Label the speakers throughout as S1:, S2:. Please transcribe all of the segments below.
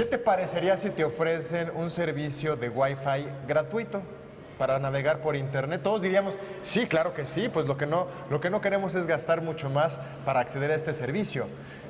S1: te parecería si te ofrecen un servicio de Wi-Fi gratuito para navegar por internet? Todos diríamos, sí, claro que sí, pues lo que no queremos es gastar mucho más para acceder a este servicio.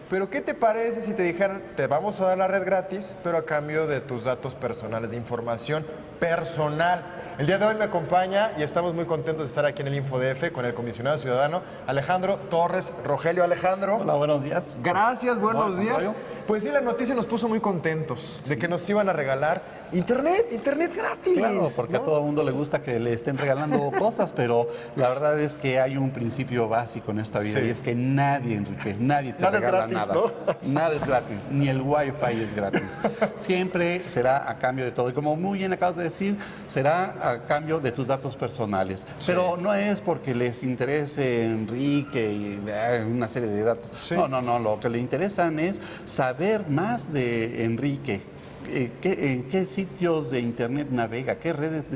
S1: Pero ¿qué te parece si te dijeran, te vamos a dar la red gratis, pero a cambio de tus datos personales, de información personal? El día de hoy me acompaña y estamos muy contentos de estar aquí en el InfoDF con el comisionado ciudadano Alejandro Torres Rogelio. Alejandro.
S2: Hola, buenos días.
S1: Gracias, buenos días. Pues sí, la noticia nos puso muy contentos de que nos iban a regalar internet gratis.
S2: Claro, porque
S1: ¿no?
S2: a todo el mundo le gusta que le estén regalando cosas, pero la verdad es que hay un principio básico en esta vida y es que nadie, Enrique, nadie te regala
S1: gratis,
S2: nada.
S1: ¿no?
S2: Nada es gratis, ni el Wi-Fi es gratis. Siempre será a cambio de todo. Y como muy bien acabas de decir, será a cambio de tus datos personales. Pero no es porque les interese Enrique y una serie de datos.
S1: Sí.
S2: No. Lo que le interesan es saber más de Enrique. ¿En qué sitios de internet navega? ¿Qué redes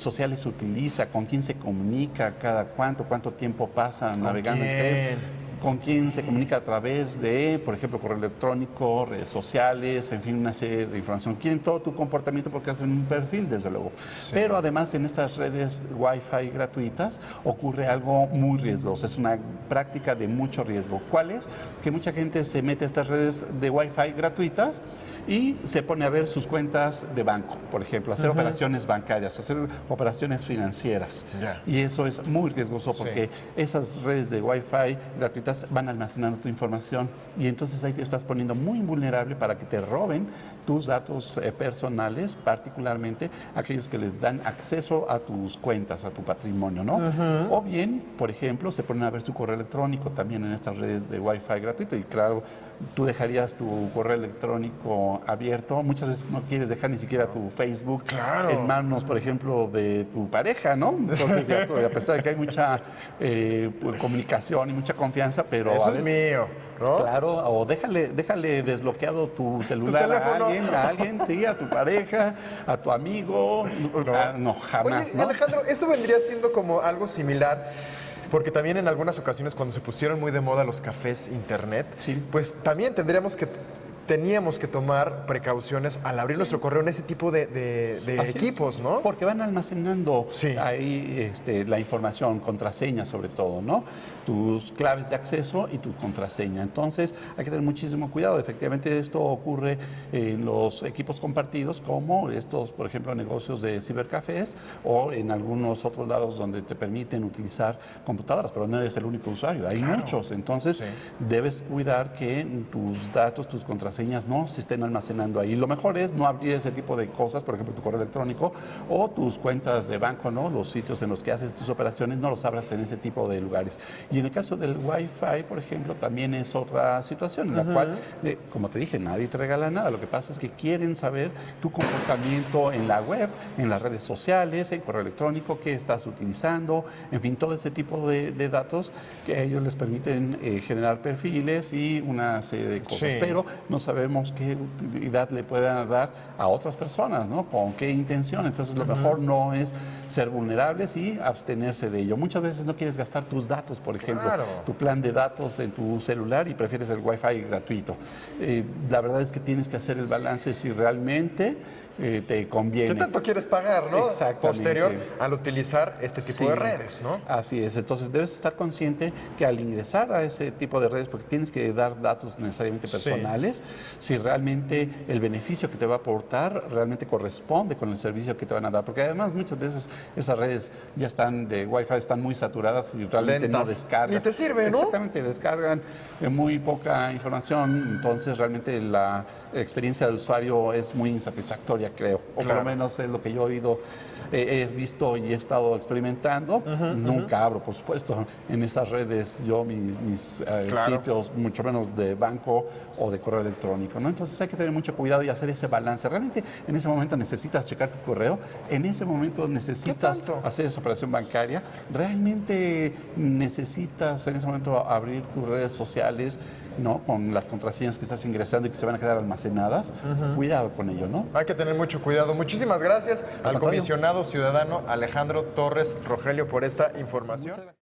S2: sociales utiliza? ¿Con quién se comunica? ¿Cada cuánto tiempo pasa navegando entre él? ¿Con quién se comunica a través de, por ejemplo, correo electrónico, redes sociales, en fin, una serie de información? Quieren todo tu comportamiento porque hacen un perfil, desde luego. Sí. Pero además en estas redes Wi-Fi gratuitas ocurre algo muy riesgoso. Es una práctica de mucho riesgo. ¿Cuál es? Que mucha gente se mete a estas redes de Wi-Fi gratuitas y se pone a ver sus cuentas de banco, por ejemplo, hacer operaciones bancarias, hacer operaciones financieras. Y eso es muy riesgoso porque esas redes de Wi-Fi gratuitas van almacenando tu información y entonces ahí te estás poniendo muy vulnerable para que te roben tus datos personales, particularmente aquellos que les dan acceso a tus cuentas, a tu patrimonio, ¿no? O bien, por ejemplo, se ponen a ver tu correo electrónico también en estas redes de Wi-Fi gratuito y claro, tú dejarías tu correo electrónico abierto. Muchas veces no quieres dejar ni siquiera tu Facebook en manos, por ejemplo, de tu pareja, ¿no? Entonces, a pesar de que hay mucha comunicación y mucha confianza, pero...
S1: Eso es mío, ¿no?
S2: Claro, o déjale desbloqueado tu celular a alguien, sí, a tu pareja, a tu amigo. No, jamás.
S1: Oye,
S2: ¿no?
S1: Alejandro, esto vendría siendo como algo similar. Porque también en algunas ocasiones cuando se pusieron muy de moda los cafés internet, pues también teníamos que tomar precauciones al abrir nuestro correo en ese tipo de equipos, ¿no?
S2: Porque van almacenando ahí la información, contraseña sobre todo, ¿no? Tus claves de acceso y tu contraseña. Entonces hay que tener muchísimo cuidado. Efectivamente esto ocurre en los equipos compartidos como estos, por ejemplo, negocios de cibercafés o en algunos otros lados donde te permiten utilizar computadoras, pero no eres el único usuario. Hay muchos. Entonces debes cuidar que tus datos, tus contraseñas no se estén almacenando ahí. Lo mejor es no abrir ese tipo de cosas, por ejemplo, tu correo electrónico o tus cuentas de banco, ¿no? Los sitios en los que haces tus operaciones, no los abras en ese tipo de lugares. Y en el caso del Wi-Fi, por ejemplo, también es otra situación en la cual, como te dije, nadie te regala nada. Lo que pasa es que quieren saber tu comportamiento en la web, en las redes sociales, en correo electrónico, qué estás utilizando, en fin, todo ese tipo de datos que a ellos les permiten generar perfiles y una serie de cosas. Pero no sabemos qué utilidad le puedan dar a otras personas, ¿no? Con qué intención. Entonces, lo mejor no es ser vulnerables y abstenerse de ello. Muchas veces no quieres gastar tus datos, por ejemplo, tu plan de datos en tu celular y prefieres el Wi-Fi gratuito. La verdad es que tienes que hacer el balance si realmente te conviene.
S1: ¿Qué tanto quieres pagar, no?
S2: Exactamente.
S1: Posterior al utilizar este tipo de redes, ¿no?
S2: Así es. Entonces debes estar consciente que al ingresar a ese tipo de redes, porque tienes que dar datos necesariamente personales, si realmente el beneficio que te va a aportar realmente corresponde con el servicio que te van a dar. Porque además muchas veces esas redes ya están de Wi-Fi, están muy saturadas y realmente no descargan.
S1: Ni te sirve, ¿no?
S2: Exactamente, descargan muy poca información. Entonces realmente la experiencia del usuario es muy insatisfactoria, creo. O por lo menos es lo que yo he oído, he visto y he estado experimentando. Nunca abro, por supuesto, en esas redes yo mis sitios, mucho menos de banco o de correo electrónico, ¿no? Entonces hay que tener mucho cuidado y hacer ese balance. Realmente en ese momento necesitas checar tu correo, en ese momento necesitas hacer esa operación bancaria, realmente necesitas en ese momento abrir tus redes sociales, ¿no? Con las contraseñas que estás ingresando y que se van a quedar almacenadas. Cuidado con ello, ¿no?
S1: Hay que tener mucho cuidado. Muchísimas gracias al comisionado ciudadano Alejandro Torres Rogelio por esta información.